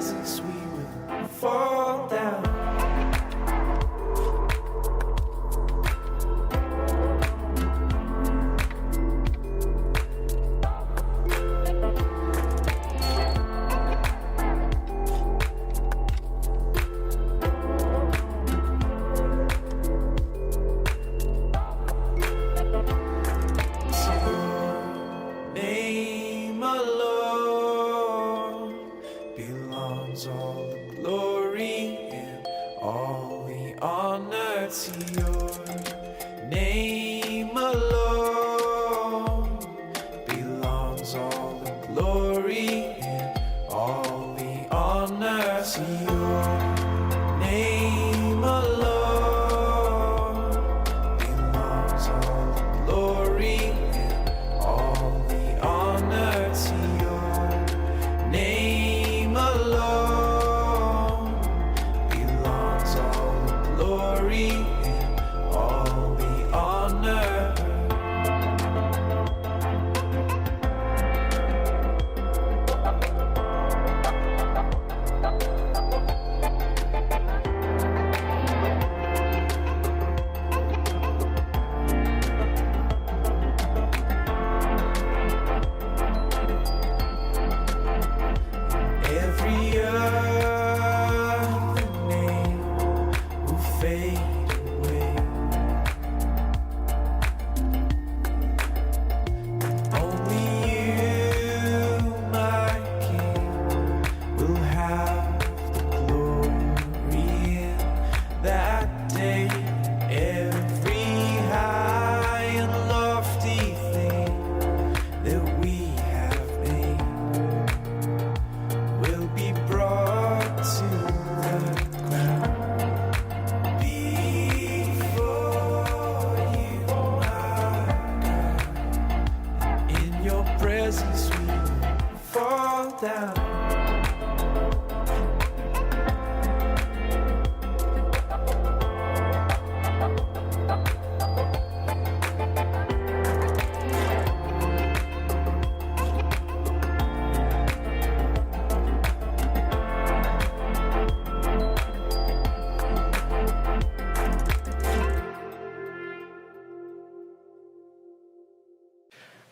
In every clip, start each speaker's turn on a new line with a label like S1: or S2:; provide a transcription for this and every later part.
S1: presence we will fall down.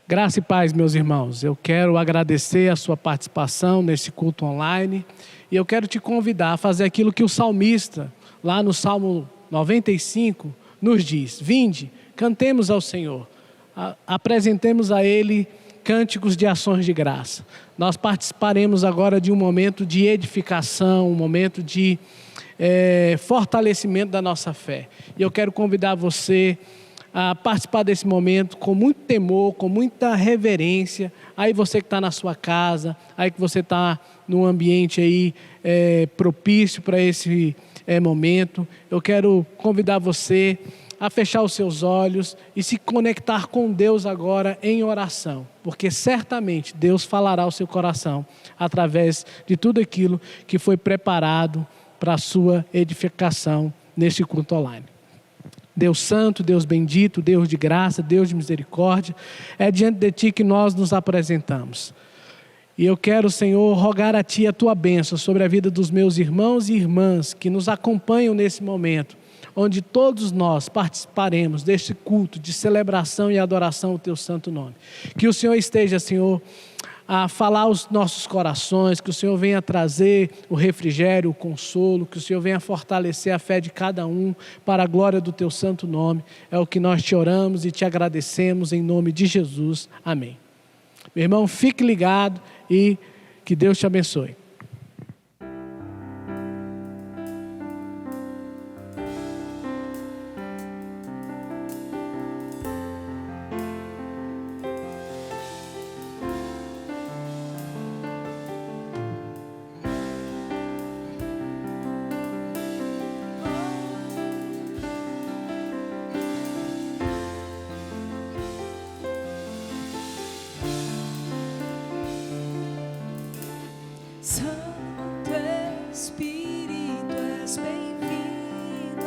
S2: Graça e paz, meus irmãos. Eu quero agradecer a sua participação nesse culto online e eu quero te convidar a fazer aquilo que o salmista, lá no Salmo 95, nos diz. Vinde, cantemos ao Senhor, apresentemos a Ele cânticos de ações de graça. Nós participaremos agora de um momento de edificação, um momento de fortalecimento da nossa fé. E eu quero convidar você a participar desse momento com muito temor, com muita reverência. Aí você que está na sua casa, aí que você está num ambiente aí propício para esse momento, eu quero convidar você a fechar os seus olhos e se conectar com Deus agora em oração, porque certamente Deus falará ao seu coração através de tudo aquilo que foi preparado para a sua edificação neste culto online. Deus santo, Deus bendito, Deus de graça, Deus de misericórdia, é diante de Ti que nós nos apresentamos. E eu quero, Senhor, rogar a Ti a Tua bênção sobre a vida dos meus irmãos e irmãs que nos acompanham nesse momento, onde todos nós participaremos deste culto de celebração e adoração ao Teu santo nome. Que o Senhor esteja, Senhor, a falar aos nossos corações, que o Senhor venha trazer o refrigério, o consolo, que o Senhor venha fortalecer a fé de cada um para a glória do Teu santo nome. É o que nós te oramos e te agradecemos em nome de Jesus. Amém. Meu irmão, fique ligado e que Deus te abençoe.
S3: Santo Espírito, és bem-vindo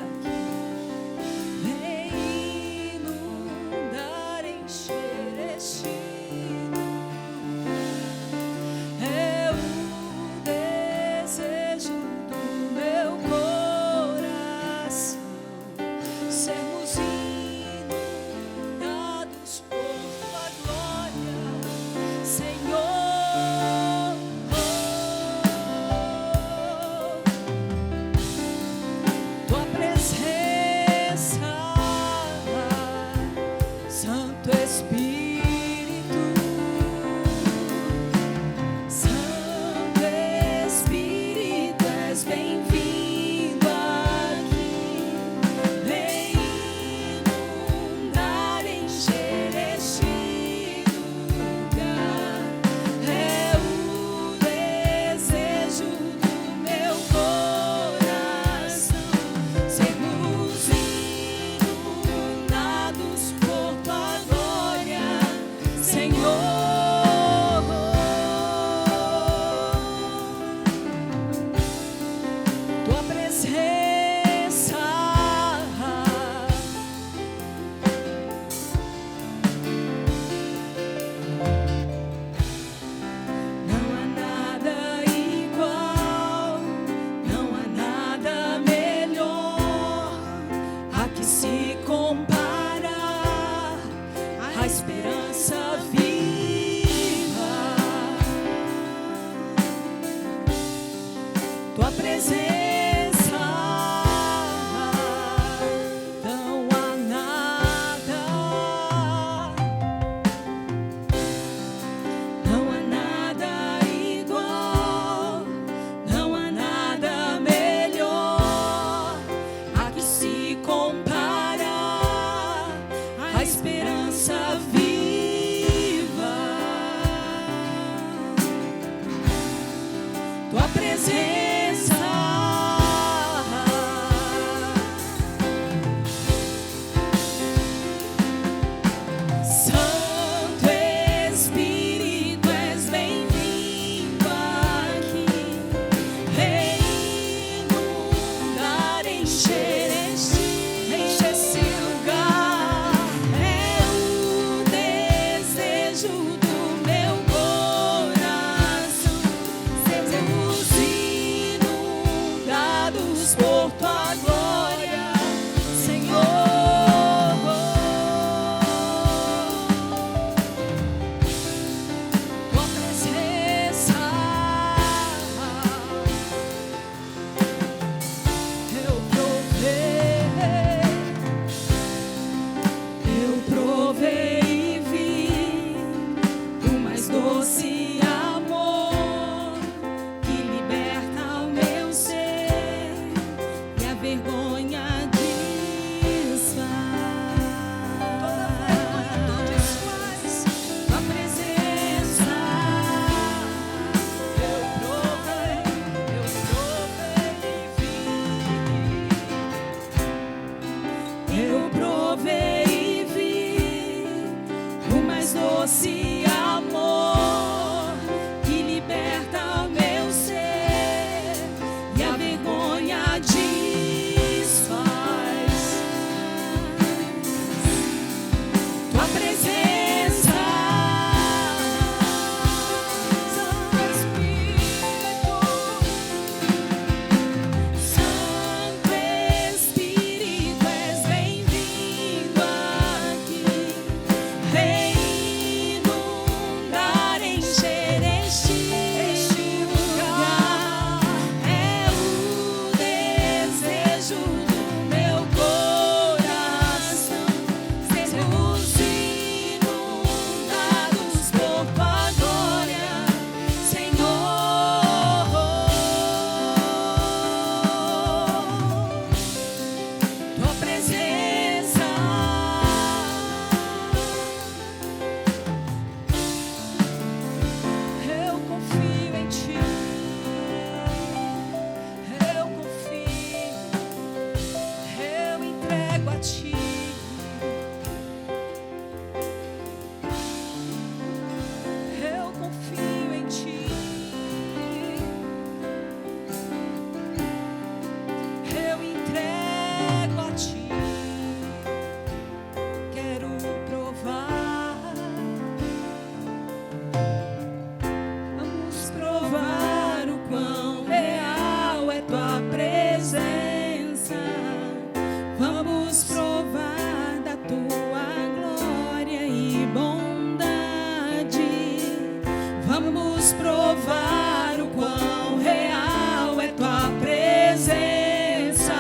S3: aqui. Vem inundar, encher este lugar. É o Tua presença, não há nada igual, não há nada melhor a que se compara a esperança viva. Tua presença, não há nada, não há nada igual, não há nada melhor a que se compara a esperança viva. Tua presença, Santo Espírito, és bem-vindo aqui. Inundar, encher esse lugar. É o desejo do meu coração. Sermos inundados por tua glória, Senhor. Tua presença, eu provei e vi o mais doce amor que liberta o meu ser e a vergonha desfaz. Tua presença, eu provei e vi. Eu provei e vi o mais doce amor que liberta o meu ser e a vergonha desfaz. Tua presença, Santo Espírito, Santo Espírito, és bem-vindo aqui. Inundar, encher este lugar. É o desejo do meu coração. Sermos inundados por tua glória, Senhor. Tua presença, eu confio em ti, eu confio, eu entrego a ti. Eu confio em ti, eu entrego a ti. Quero provar, vamos provar o quão real é tua presença. Vamos provar da tua glória e bondade. Vamos provar o quão real é tua presença.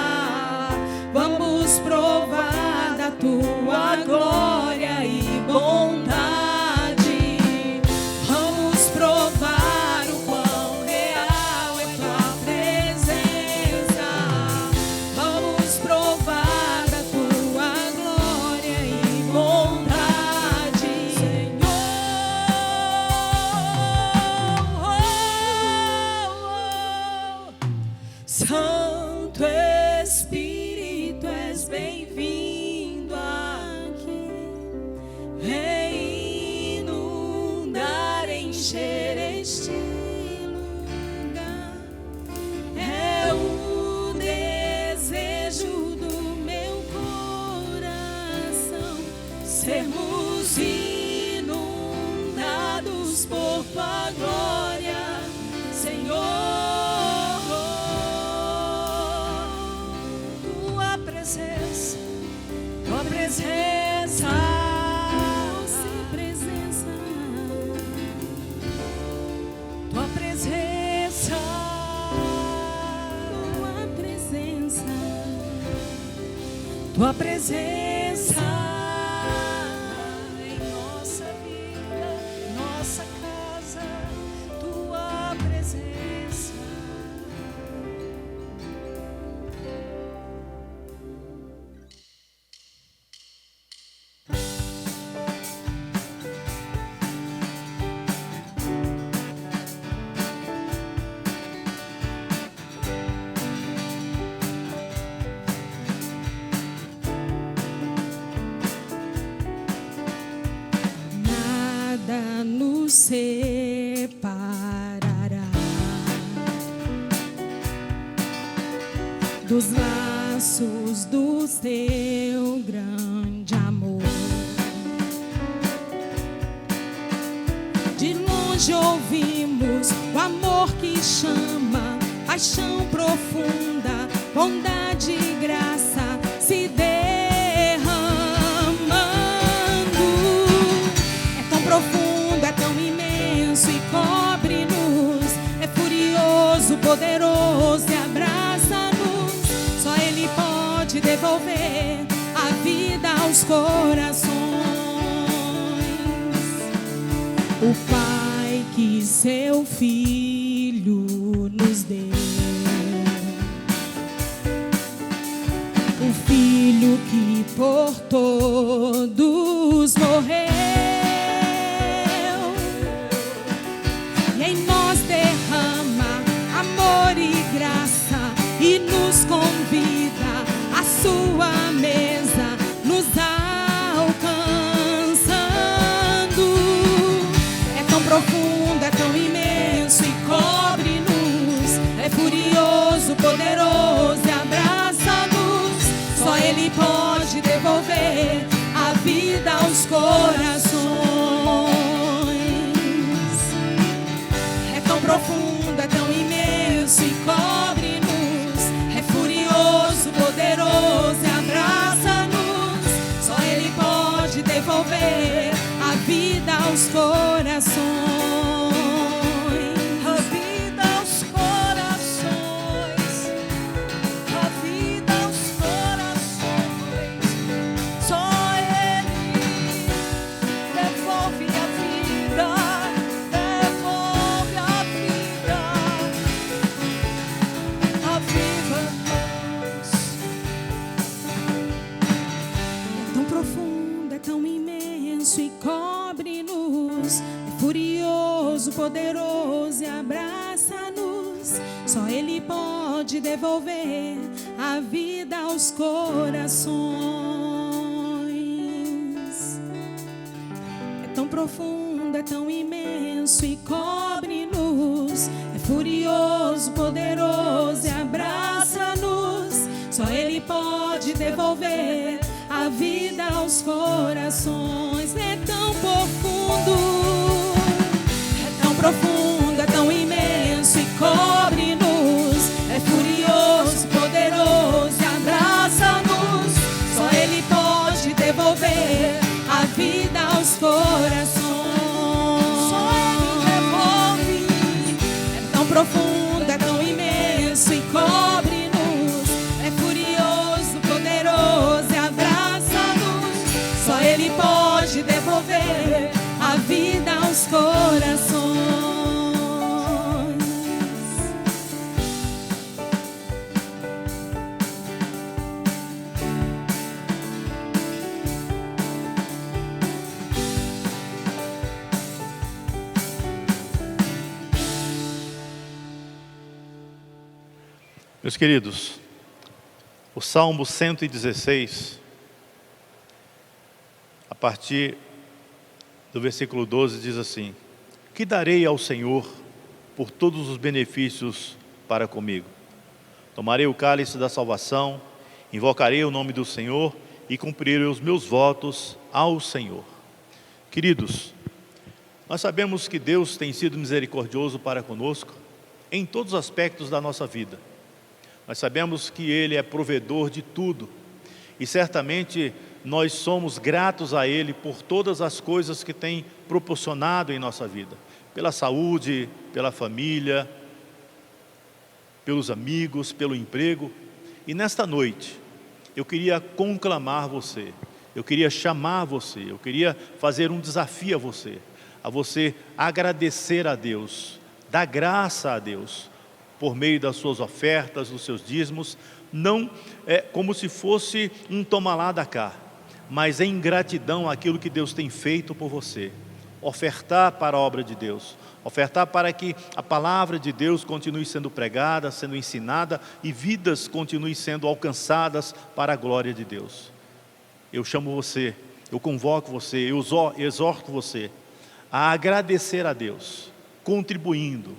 S3: Vamos provar da tua glória e bondade. Vamos provar o quão real é tua presença. Vamos provar da tua glória e bondade, Senhor. vivemos por tua glória, Senhor. Tua presença, tua presença, tua presença, tua presença, tua presença em nossa vida, nossa casa, tua presença. Nada nos separará dos laços do teu grande amor. De longe ouvimos o amor que chama, paixão profunda, bondade e graça se profundo, é tão imenso e cobre-nos, é furioso, poderoso e abraça-nos. Só Ele pode devolver a vida aos corações. O Pai que seu Filho nos deu, o Filho que por todos morreu, e nos convida à sua mesa, nos alcançando. É tão profundo, é tão imenso e cobre-nos, é furioso, poderoso e abraça-nos. Só Ele pode devolver a vida aos corações. É tão profundo, é tão imenso e cobre-nos, poderoso e abraça-nos. Só Ele pode devolver a vida aos corações. A vida aos corações, a vida aos corações. Só Ele devolve a vida, devolve a vida, aviva. Tão imenso e cobre-nos, é furioso, poderoso e abraça-nos. Só Ele pode devolver a vida aos corações. É tão profundo, é tão imenso e cobre-nos, é furioso, poderoso e abraça-nos. Só Ele pode devolver a vida aos corações. É tão profundo, é tão imenso e cobre-nos, é furioso, poderoso e abraça-nos. Só Ele pode devolver a vida aos corações. Só Ele devolve. É tão profundo, é tão imenso e cobre-nos, é furioso, poderoso e abraça-nos. Só Ele pode devolver a vida aos corações.
S4: Meus queridos, o Salmo 116, a partir do versículo 12, diz assim: que darei ao Senhor por todos os benefícios para comigo? Tomarei o cálice da salvação, invocarei o nome do Senhor e cumprirei os meus votos ao Senhor. Queridos, Nós sabemos que Deus tem sido misericordioso para conosco em todos os aspectos da nossa vida. Nós sabemos que Ele é provedor de tudo e certamente nós somos gratos a Ele por todas as coisas que tem proporcionado em nossa vida, pela saúde, pela família, pelos amigos, pelo emprego. E nesta noite eu queria conclamar você, eu queria chamar você, eu queria fazer um desafio a você agradecer a Deus, dar graça a Deus, por meio das suas ofertas, dos seus dízimos, não como se fosse um toma lá da cá, mas em gratidão àquilo que Deus tem feito por você. Ofertar para a obra de Deus, ofertar para que a palavra de Deus continue sendo pregada, sendo ensinada e vidas continuem sendo alcançadas para a glória de Deus. Eu chamo você, eu convoco você, eu exorto você a agradecer a Deus, contribuindo,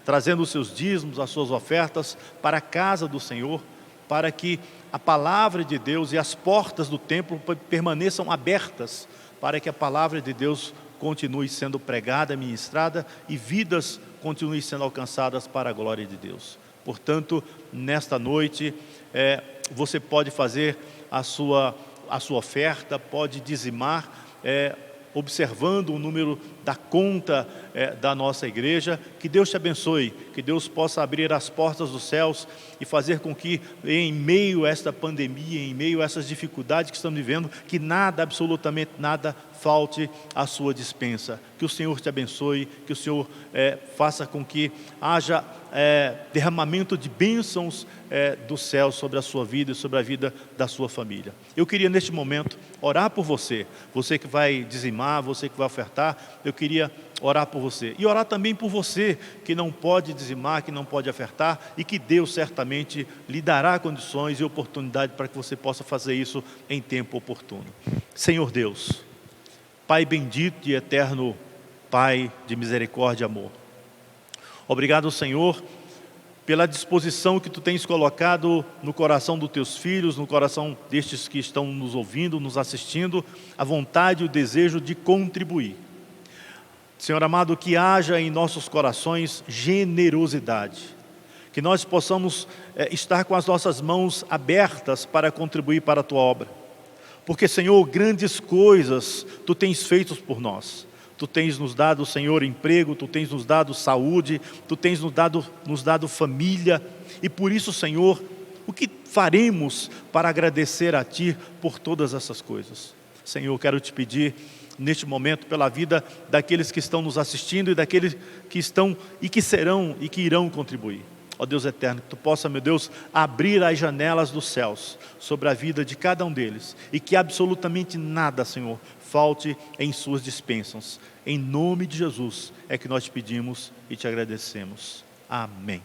S4: trazendo os seus dízimos, as suas ofertas para a casa do Senhor, para que a palavra de Deus e as portas do templo permaneçam abertas, para que a palavra de Deus continue sendo pregada, ministrada e vidas continuem sendo alcançadas para a glória de Deus. Portanto, nesta noite, você pode fazer a sua oferta, pode dizimar, observando o número da conta da nossa igreja. Que Deus te abençoe, que Deus possa abrir as portas dos céus e fazer com que, em meio a esta pandemia, em meio a essas dificuldades que estamos vivendo, que nada, absolutamente nada, falte à sua despensa. Que o Senhor te abençoe, que o Senhor faça com que haja derramamento de bênçãos do céu sobre a sua vida e sobre a vida da sua família. Eu queria neste momento orar por você, você que vai dizimar, você que vai ofertar. Eu queria orar por você e orar também por você que não pode dizimar, que não pode ofertar, e que Deus certamente lhe dará condições e oportunidade para que você possa fazer isso em tempo oportuno. Senhor Deus, Pai bendito e eterno, Pai de misericórdia e amor, obrigado, Senhor, pela disposição que Tu tens colocado no coração dos Teus filhos, no coração destes que estão nos ouvindo, nos assistindo, a vontade e o desejo de contribuir. Senhor amado, que haja em nossos corações generosidade, que nós possamos estar com as nossas mãos abertas para contribuir para a Tua obra, porque, Senhor, grandes coisas Tu tens feito por nós. Tu tens nos dado, Senhor, emprego, Tu tens nos dado saúde, Tu tens nos dado família, e por isso, Senhor, o que faremos para agradecer a Ti por todas essas coisas? Senhor, quero Te pedir neste momento pela vida daqueles que estão nos assistindo e daqueles que estão e que serão e que irão contribuir. Ó Deus eterno, que Tu possa, meu Deus, abrir as janelas dos céus sobre a vida de cada um deles e que absolutamente nada, Senhor, falte em suas dispensas. Em nome de Jesus é que nós te pedimos e te agradecemos. Amém.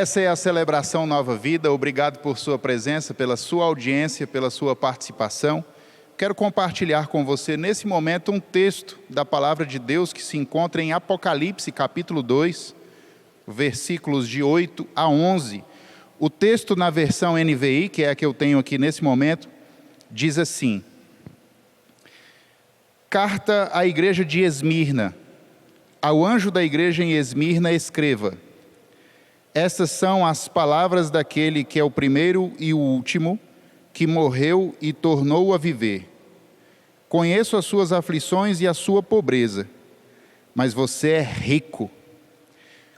S5: Essa é a celebração Nova Vida. Obrigado por sua presença, pela sua audiência, pela sua participação. Quero compartilhar com você nesse momento um texto da palavra de Deus que se encontra em Apocalipse, capítulo 2, versículos de 8 a 11. O texto na versão NVI, que é a que eu tenho aqui nesse momento, diz assim: Carta à igreja de Esmirna. Ao anjo da igreja em Esmirna escreva: Estas são as palavras daquele que é o primeiro e o último, que morreu e tornou a viver. Conheço as suas aflições e a sua pobreza, mas você é rico.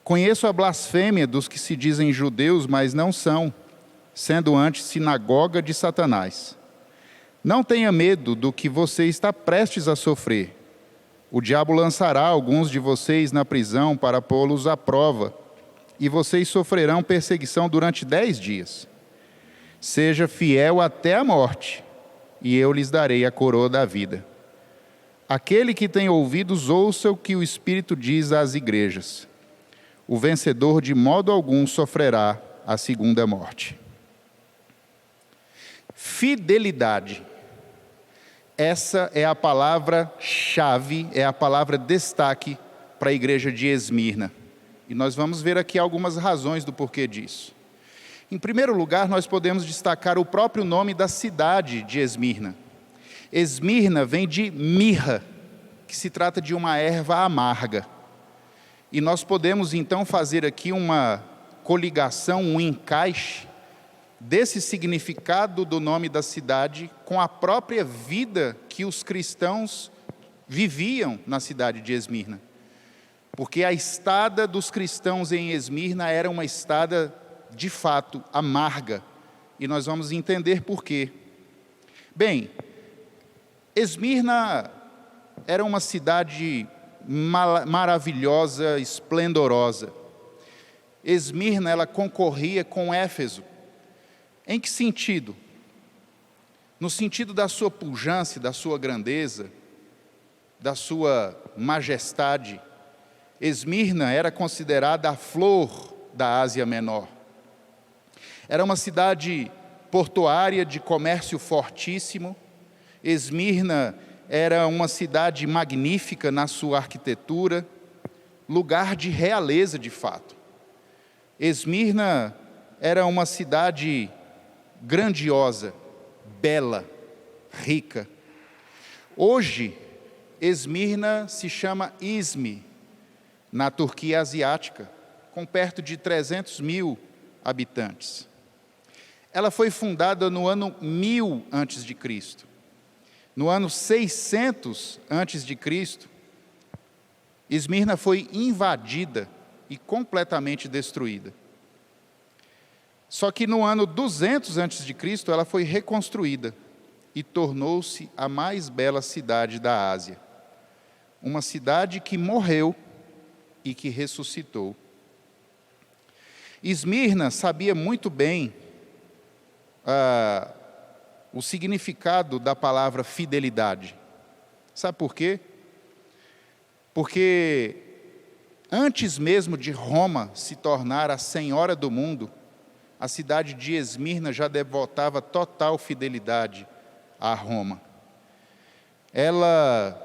S5: Conheço a blasfêmia dos que se dizem judeus, mas não são, sendo antes sinagoga de Satanás. Não tenha medo do que você está prestes a sofrer. O diabo lançará alguns de vocês na prisão para pô-los à prova, e vocês sofrerão perseguição durante 10 dias. Seja fiel até a morte, e eu lhes darei a coroa da vida. Aquele que tem ouvidos, ouça o que o Espírito diz às igrejas. O vencedor de modo algum sofrerá a segunda morte. Fidelidade. Essa é a palavra-chave, é a palavra destaque para a igreja de Esmirna. E nós vamos ver aqui algumas razões do porquê disso. Em primeiro lugar, nós podemos destacar o próprio nome da cidade de Esmirna. Esmirna vem de mirra, que se trata de uma erva amarga. E nós podemos então fazer aqui uma coligação, um encaixe desse significado do nome da cidade com a própria vida que os cristãos viviam na cidade de Esmirna. Porque a estada dos cristãos em Esmirna era uma estada, de fato, amarga. E nós vamos entender por quê. Bem, Esmirna era uma cidade maravilhosa, esplendorosa. Esmirna, ela concorria com Éfeso. Em que sentido? No sentido da sua pujança, da sua grandeza, da sua majestade. Esmirna era considerada a flor da Ásia Menor. Era uma cidade portuária de comércio fortíssimo. Esmirna era uma cidade magnífica na sua arquitetura, lugar de realeza de fato. Esmirna era uma cidade grandiosa, bela, rica. Hoje, Esmirna se chama Izmir, na Turquia asiática, com perto de 300 mil habitantes. Ela foi fundada no ano 1000 a.C. No ano 600 a.C., Esmirna foi invadida e completamente destruída. Só que no ano 200 a.C., ela foi reconstruída e tornou-se a mais bela cidade da Ásia. Uma cidade que morreu e que ressuscitou. Esmirna sabia muito bem o significado da palavra fidelidade. Sabe por quê? Porque antes mesmo de Roma se tornar a senhora do mundo, a cidade de Esmirna já devotava total fidelidade a Roma. Ela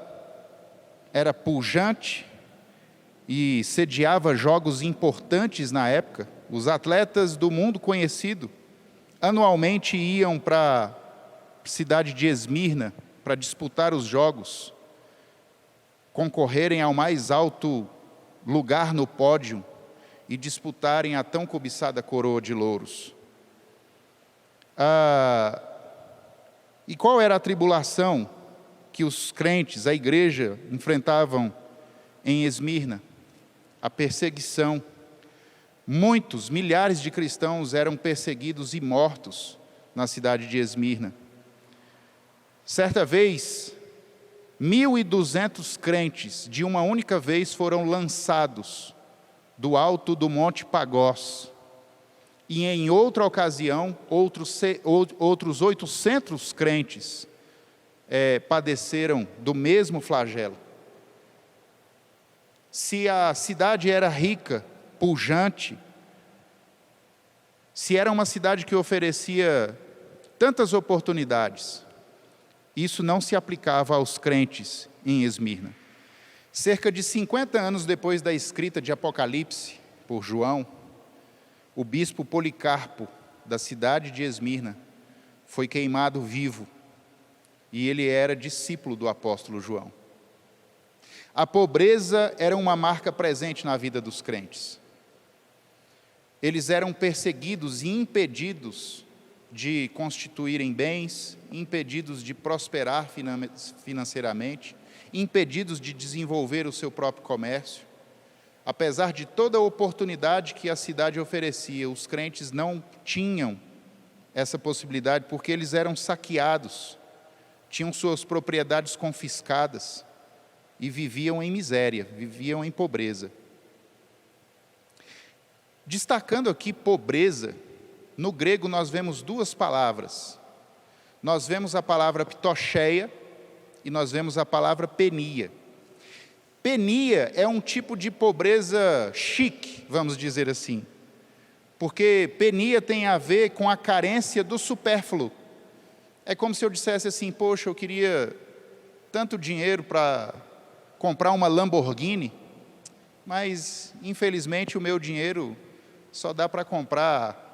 S5: era pujante e sediava jogos importantes na época. Os atletas do mundo conhecido anualmente iam para a cidade de Esmirna para disputar os jogos, concorrerem ao mais alto lugar no pódio e disputarem a tão cobiçada coroa de louros. E qual era a tribulação que os crentes, a igreja, enfrentavam em Esmirna? A perseguição. Muitos, milhares de cristãos eram perseguidos e mortos na cidade de Esmirna. Certa vez, 1.200 crentes de uma única vez foram lançados do alto do Monte Pagós. E em outra ocasião, outros 800 crentes padeceram do mesmo flagelo. Se a cidade era rica, pujante, se era uma cidade que oferecia tantas oportunidades, isso não se aplicava aos crentes em Esmirna. Cerca de 50 anos depois da escrita de Apocalipse por João, o bispo Policarpo, da cidade de Esmirna, foi queimado vivo, e ele era discípulo do apóstolo João. A pobreza era uma marca presente na vida dos crentes. Eles eram perseguidos e impedidos de constituírem bens, impedidos de prosperar financeiramente, impedidos de desenvolver o seu próprio comércio. Apesar de toda a oportunidade que a cidade oferecia, os crentes não tinham essa possibilidade, porque eles eram saqueados, tinham suas propriedades confiscadas e viviam em miséria, viviam em pobreza. Destacando aqui pobreza, no grego nós vemos duas palavras. Nós vemos a palavra ptocheia e nós vemos a palavra penia. Penia é um tipo de pobreza chique, vamos dizer assim, porque penia tem a ver com a carência do supérfluo. É como se eu dissesse assim: poxa, eu queria tanto dinheiro para comprar uma Lamborghini, mas infelizmente o meu dinheiro só dá para comprar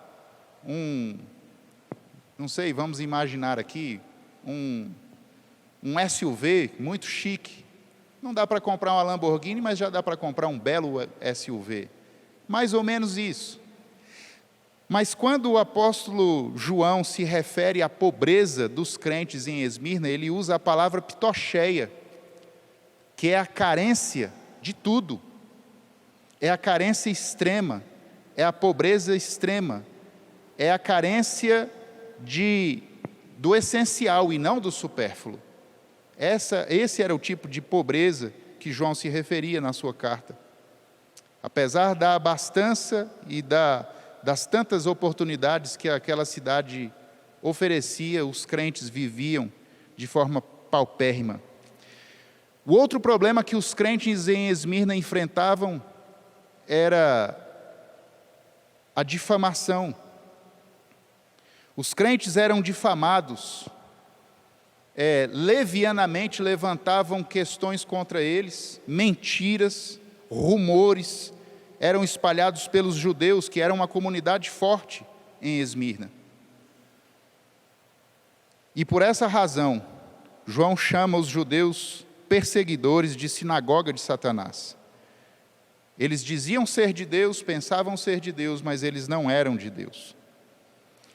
S5: não sei, vamos imaginar aqui, um SUV muito chique. Não dá para comprar uma Lamborghini, mas já dá para comprar um belo SUV. Mais ou menos isso. Mas quando o apóstolo João se refere à pobreza dos crentes em Esmirna, ele usa a palavra ptocheia, que é a carência de tudo. É a carência extrema, é a pobreza extrema, é a carência do essencial e não do supérfluo. Esse era o tipo de pobreza que João se referia na sua carta. Apesar da abastança e das tantas oportunidades que aquela cidade oferecia, os crentes viviam de forma paupérrima. O outro problema que os crentes em Esmirna enfrentavam era a difamação. Os crentes eram difamados, levianamente levantavam questões contra eles, mentiras, rumores, eram espalhados pelos judeus, que eram uma comunidade forte em Esmirna. E por essa razão, João chama os judeus perseguidores de sinagoga de Satanás. Eles diziam ser de Deus, pensavam ser de Deus, mas eles não eram de Deus.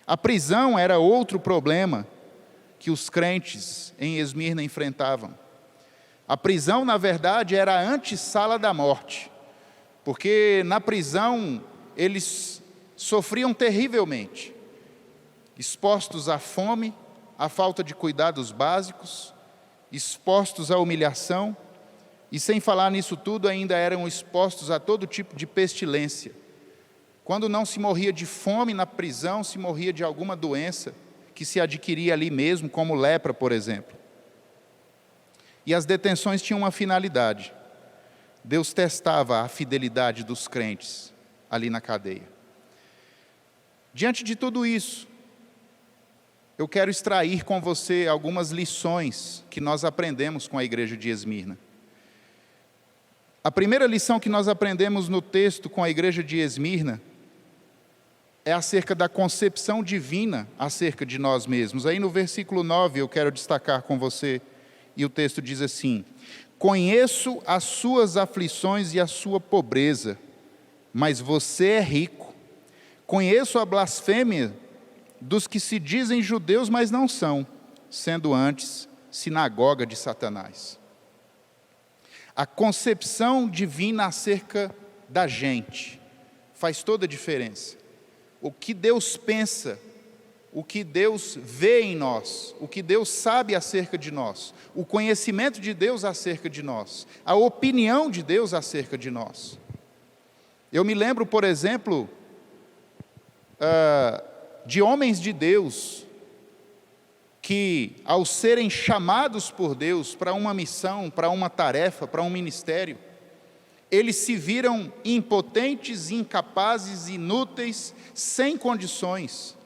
S5: A prisão era outro problema que os crentes em Esmirna enfrentavam. A prisão, na verdade, era a antessala da morte, porque na prisão eles sofriam terrivelmente, expostos à fome, à falta de cuidados básicos, expostos à humilhação, e sem falar nisso tudo, ainda eram expostos a todo tipo de pestilência. Quando não se morria de fome na prisão, se morria de alguma doença que se adquiria ali mesmo, como lepra, por exemplo. E as detenções tinham uma finalidade. Deus testava a fidelidade dos crentes ali na cadeia. Diante de tudo isso, eu quero extrair com você algumas lições que nós aprendemos com a igreja de Esmirna. A primeira lição que nós aprendemos no texto com a igreja de Esmirna é acerca da concepção divina acerca de nós mesmos. Aí no versículo 9 eu quero destacar com você, e o texto diz assim: conheço as suas aflições e a sua pobreza, mas você é rico. Conheço a blasfêmia dos que se dizem judeus, mas não são, sendo antes sinagoga de Satanás. A concepção divina acerca da gente faz toda a diferença. O que Deus pensa, o que Deus vê em nós, o que Deus sabe acerca de nós, o conhecimento de Deus acerca de nós, a opinião de Deus acerca de nós. Eu me lembro, por exemplo, de homens de Deus que, ao serem chamados por Deus para uma missão, para uma tarefa, para um ministério, Eles se viram impotentes, incapazes, inúteis, sem condições.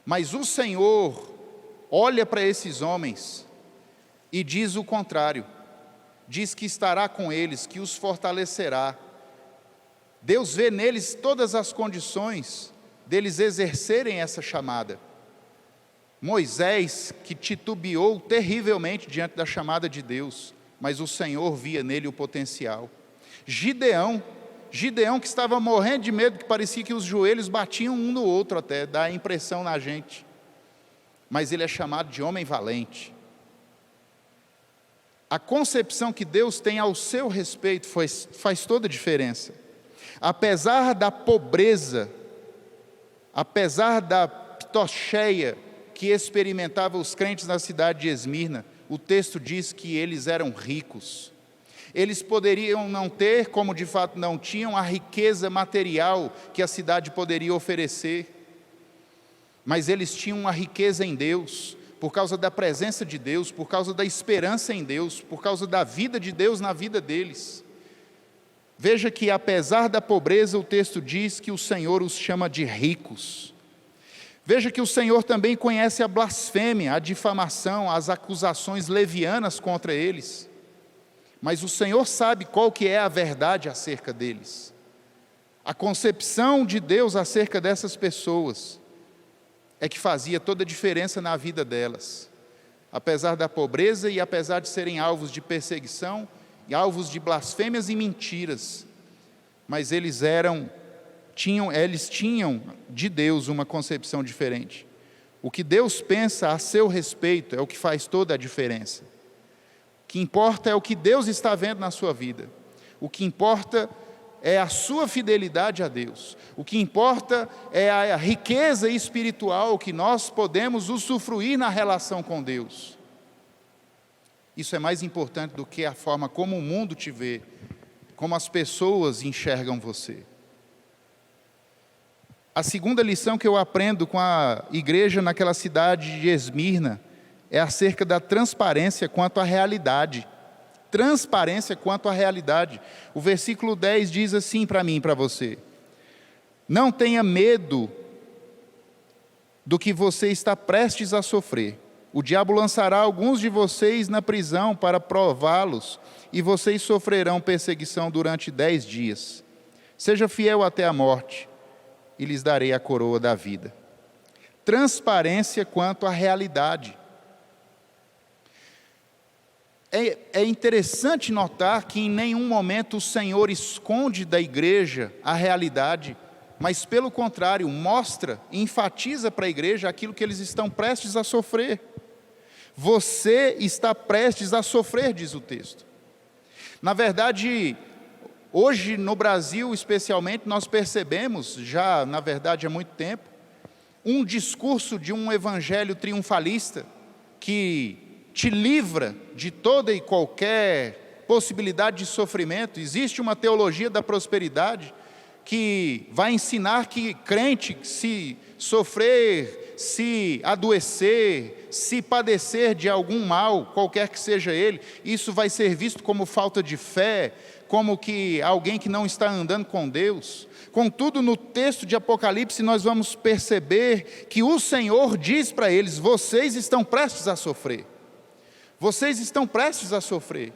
S5: Mas o Senhor olha para esses homens e diz o contrário. Diz que estará com eles, que os fortalecerá. Deus vê neles todas as condições deles exercerem essa chamada. Moisés, que titubeou terrivelmente diante da chamada de Deus, mas o Senhor via nele o potencial. Gideão que estava morrendo de medo, que parecia que os joelhos batiam um no outro até, dá a impressão na gente. Mas ele é chamado de homem valente. A concepção que Deus tem ao seu respeito faz toda a diferença. Apesar da pobreza, apesar da pitocheia que experimentavam os crentes na cidade de Esmirna, o texto diz que eles eram ricos. Eles poderiam não ter, como de fato não tinham, a riqueza material que a cidade poderia oferecer, mas eles tinham uma riqueza em Deus, por causa da presença de Deus, por causa da esperança em Deus, por causa da vida de Deus na vida deles. Veja que apesar da pobreza, o texto diz que o Senhor os chama de ricos. Veja que o Senhor também conhece a blasfêmia, a difamação, as acusações levianas contra eles. Mas o Senhor sabe qual que é a verdade acerca deles. A concepção de Deus acerca dessas pessoas é que fazia toda a diferença na vida delas. Apesar da pobreza e apesar de serem alvos de perseguição, e alvos de blasfêmias e mentiras, mas eles tinham de Deus uma concepção diferente. O que Deus pensa a seu respeito é o que faz toda a diferença. O que importa é o que Deus está vendo na sua vida. O que importa é a sua fidelidade a Deus. O que importa é a riqueza espiritual que nós podemos usufruir na relação com Deus. Isso é mais importante do que a forma como o mundo te vê, como as pessoas enxergam você. A segunda lição que eu aprendo com a igreja naquela cidade de Esmirna é acerca da transparência quanto à realidade. Transparência quanto à realidade. O versículo 10 diz assim para mim e para você: não tenha medo do que você está prestes a sofrer. O diabo lançará alguns de vocês na prisão para prová-los, e vocês sofrerão perseguição durante 10 dias. Seja fiel até a morte, e lhes darei a coroa da vida. Transparência quanto à realidade. É interessante notar que em nenhum momento o Senhor esconde da igreja a realidade, mas pelo contrário, mostra, enfatiza para a igreja aquilo que eles estão prestes a sofrer. Você está prestes a sofrer, diz o texto. Na verdade, hoje no Brasil especialmente, nós percebemos, já na verdade há muito tempo, um discurso de um evangelho triunfalista que te livra de toda e qualquer possibilidade de sofrimento. Existe uma teologia da prosperidade que vai ensinar que crente, se sofrer, se adoecer, se padecer de algum mal, qualquer que seja ele, isso vai ser visto como falta de fé, como que alguém que não está andando com Deus. Contudo, no texto de Apocalipse, nós vamos perceber que o Senhor diz para eles: vocês estão prestes a sofrer. Vocês estão prestes a sofrer.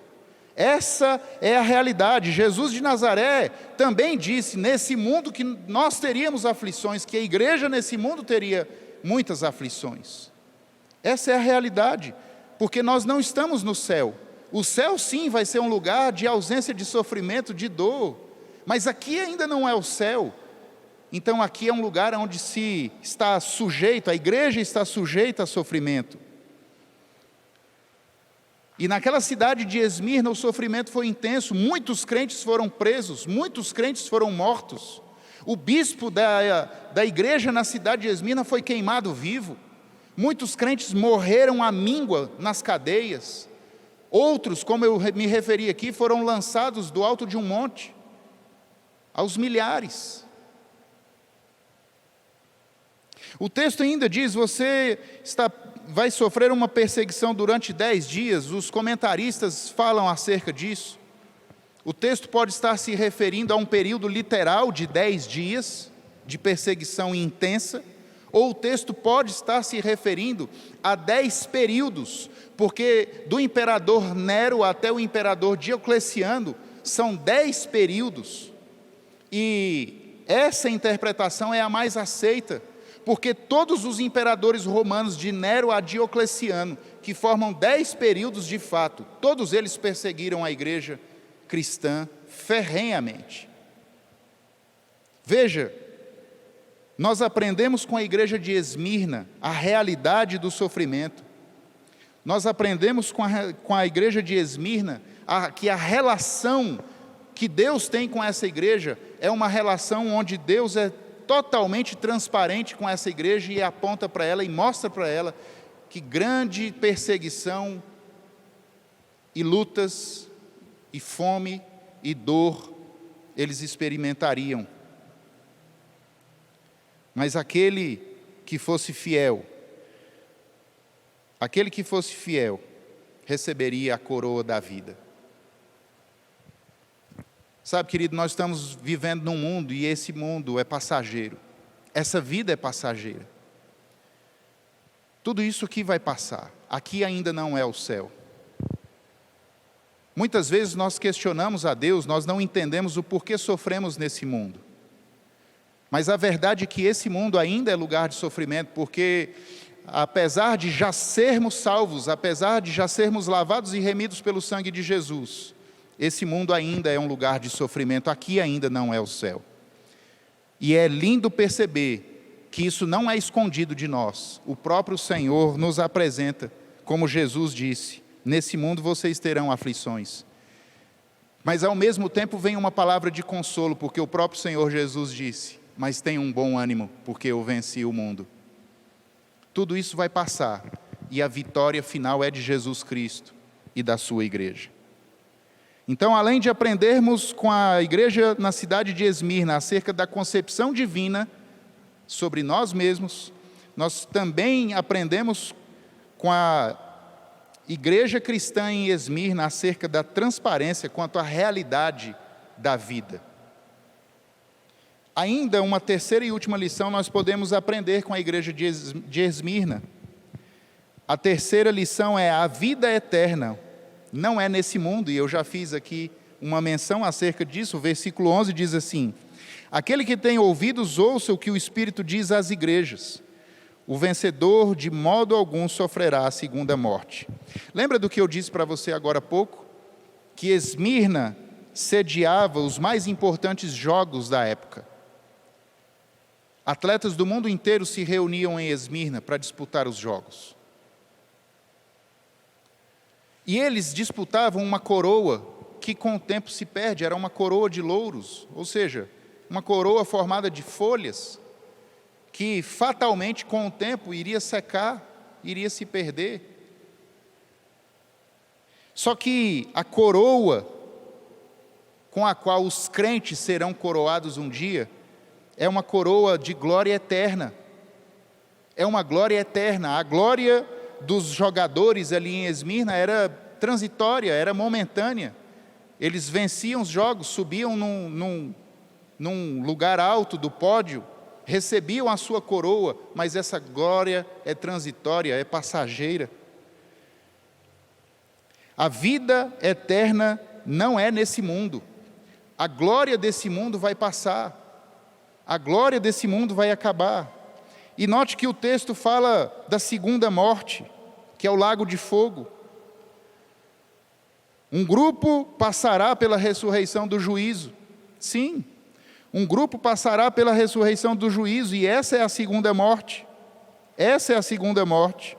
S5: Essa é a realidade. Jesus de Nazaré também disse, nesse mundo que nós teríamos aflições, que a igreja nesse mundo teria muitas aflições. Essa é a realidade, porque nós não estamos no céu. O céu sim vai ser um lugar de ausência de sofrimento, de dor, mas aqui ainda não é o céu. Então aqui é um lugar onde se está sujeito, a igreja está sujeita a sofrimento. E naquela cidade de Esmirna o sofrimento foi intenso, muitos crentes foram presos, muitos crentes foram mortos. O bispo da igreja na cidade de Esmirna foi queimado vivo. Muitos crentes morreram à míngua nas cadeias. Outros, como eu me referi aqui, foram lançados do alto de um monte, aos milhares. O texto ainda diz, vai sofrer uma perseguição durante 10 dias, os comentaristas falam acerca disso. O texto pode estar se referindo a um período literal de 10 dias de perseguição intensa, ou o texto pode estar se referindo a 10 períodos, porque do imperador Nero até o imperador Diocleciano são 10 períodos, e essa interpretação é a mais aceita, porque todos os imperadores romanos de Nero a Diocleciano, que formam 10 períodos de fato, todos eles perseguiram a igreja cristã ferrenhamente. Veja, nós aprendemos com a igreja de Esmirna a realidade do sofrimento. Nós aprendemos com a igreja de Esmirna que a relação que Deus tem com essa igreja é uma relação onde Deus é totalmente transparente com essa igreja e aponta para ela e mostra para ela que grande perseguição e lutas e fome e dor eles experimentariam. Mas aquele que fosse fiel, receberia a coroa da vida. Sabe, querido, nós estamos vivendo num mundo e esse mundo é passageiro. Essa vida é passageira. Tudo isso aqui vai passar. Aqui ainda não é o céu. Muitas vezes nós questionamos a Deus, nós não entendemos o porquê sofremos nesse mundo. Mas a verdade é que esse mundo ainda é lugar de sofrimento, porque apesar de já sermos salvos, apesar de já sermos lavados e remidos pelo sangue de Jesus, esse mundo ainda é um lugar de sofrimento, aqui ainda não é o céu. E é lindo perceber que isso não é escondido de nós. O próprio Senhor nos apresenta, como Jesus disse, nesse mundo vocês terão aflições. Mas ao mesmo tempo vem uma palavra de consolo, porque o próprio Senhor Jesus disse: mas tenham um bom ânimo, porque eu venci o mundo. Tudo isso vai passar, e a vitória final é de Jesus Cristo e da sua igreja. Então, além de aprendermos com a igreja na cidade de Esmirna acerca da concepção divina sobre nós mesmos, nós também aprendemos com a igreja cristã em Esmirna acerca da transparência quanto à realidade da vida. Ainda uma terceira e última lição nós podemos aprender com a igreja de Esmirna. A terceira lição é: a vida eterna não é nesse mundo, e eu já fiz aqui uma menção acerca disso. O versículo 11 diz assim: aquele que tem ouvidos, ouça o que o Espírito diz às igrejas. O vencedor de modo algum sofrerá a segunda morte. Lembra do que eu disse para você agora há pouco? Que Esmirna sediava os mais importantes jogos da época. Atletas do mundo inteiro se reuniam em Esmirna para disputar os jogos. E eles disputavam uma coroa que com o tempo se perde, era uma coroa de louros, ou seja, uma coroa formada de folhas, que fatalmente com o tempo iria secar, iria se perder. Só que a coroa com a qual os crentes serão coroados um dia, é uma coroa de glória eterna. É uma glória eterna. A glória dos jogadores ali em Esmirna era transitória, era momentânea. Eles venciam os jogos, subiam num lugar alto do pódio, recebiam a sua coroa, mas essa glória é transitória, é passageira. A vida eterna não é nesse mundo. A glória desse mundo vai passar. A glória desse mundo vai acabar. E note que o texto fala da segunda morte, que é o lago de fogo. Um grupo passará pela ressurreição do juízo. Sim, um grupo passará pela ressurreição do juízo, e essa é a segunda morte. Essa é a segunda morte.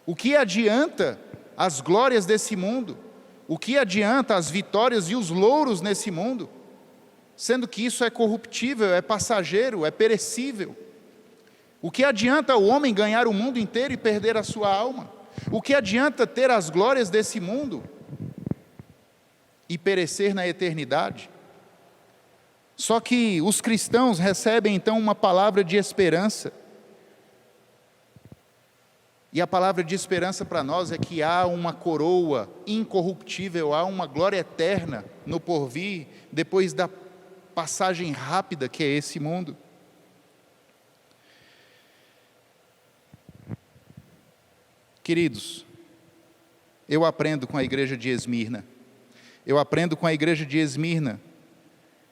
S5: O que adianta as glórias desse mundo? O que adianta as vitórias e os louros nesse mundo? Sendo que isso é corruptível, é passageiro, é perecível. O que adianta o homem ganhar o mundo inteiro e perder a sua alma? O que adianta ter as glórias desse mundo e perecer na eternidade? Só que os cristãos recebem então uma palavra de esperança. E a palavra de esperança para nós é que há uma coroa incorruptível, há uma glória eterna no porvir, depois da passagem rápida que é esse mundo. Queridos, eu aprendo com a igreja de Esmirna,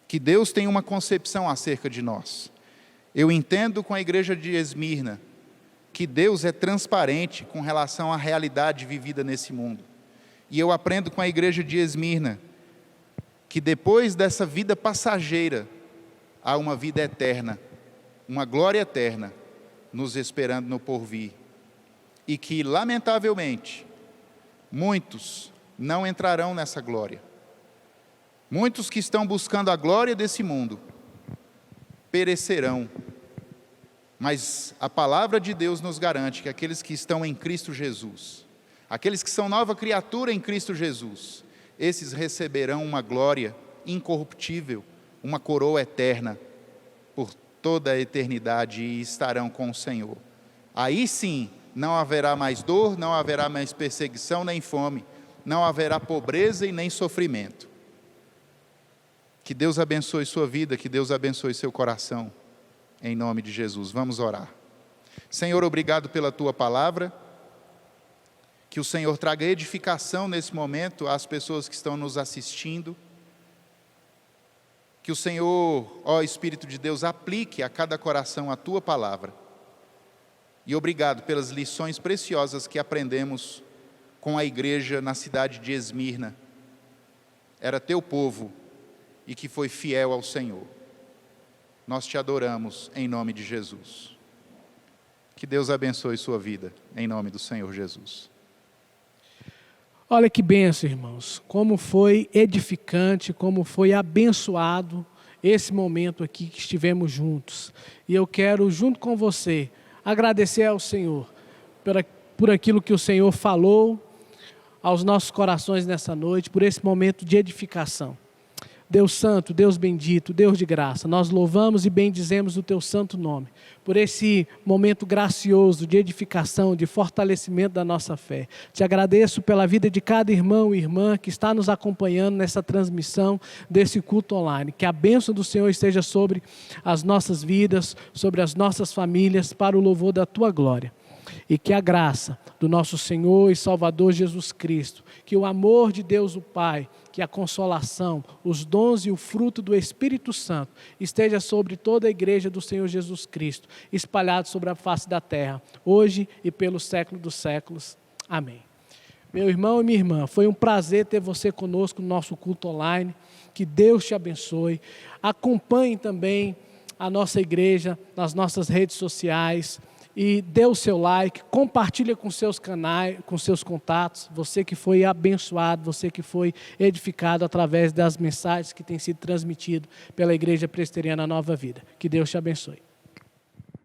S5: que Deus tem uma concepção acerca de nós. Eu entendo com a igreja de Esmirna que Deus é transparente com relação à realidade vivida nesse mundo. E eu aprendo com a igreja de Esmirna que depois dessa vida passageira, há uma vida eterna, uma glória eterna, nos esperando no porvir. E que, lamentavelmente, muitos não entrarão nessa glória. Muitos que estão buscando a glória desse mundo perecerão. Mas a palavra de Deus nos garante que aqueles que estão em Cristo Jesus, aqueles que são nova criatura em Cristo Jesus, esses receberão uma glória incorruptível, uma coroa eterna por toda a eternidade e estarão com o Senhor. Aí sim, não haverá mais dor, não haverá mais perseguição nem fome, não haverá pobreza e nem sofrimento. Que Deus abençoe sua vida, que Deus abençoe seu coração, em nome de Jesus. Vamos orar. Senhor, obrigado pela tua palavra, que o Senhor traga edificação nesse momento às pessoas que estão nos assistindo, que o Senhor, ó Espírito de Deus, aplique a cada coração a tua palavra. E obrigado pelas lições preciosas que aprendemos com a igreja na cidade de Esmirna. Era teu povo e que foi fiel ao Senhor. Nós te adoramos em nome de Jesus. Que Deus abençoe sua vida, em nome do Senhor Jesus.
S2: Olha que bênção, irmãos. Como foi edificante, como foi abençoado esse momento aqui que estivemos juntos. E eu quero, junto com você, agradecer ao Senhor por aquilo que o Senhor falou aos nossos corações nessa noite, por esse momento de edificação. Deus santo, Deus bendito, Deus de graça, nós louvamos e bendizemos o teu santo nome, por esse momento gracioso de edificação, de fortalecimento da nossa fé. Te agradeço pela vida de cada irmão e irmã que está nos acompanhando nessa transmissão desse culto online. Que a bênção do Senhor esteja sobre as nossas vidas, sobre as nossas famílias, para o louvor da tua glória. E que a graça do nosso Senhor e Salvador Jesus Cristo, que o amor de Deus o Pai, que a consolação, os dons e o fruto do Espírito Santo esteja sobre toda a igreja do Senhor Jesus Cristo, espalhado sobre a face da terra, hoje e pelo século dos séculos. Amém. Meu irmão e minha irmã, foi um prazer ter você conosco no nosso culto online. Que Deus te abençoe. Acompanhe também a nossa igreja nas nossas redes sociais. E dê o seu like, compartilha com seus canais, com seus contatos, você que foi abençoado, você que foi edificado através das mensagens que têm sido transmitidas pela Igreja Presbiteriana Nova Vida. Que Deus te abençoe.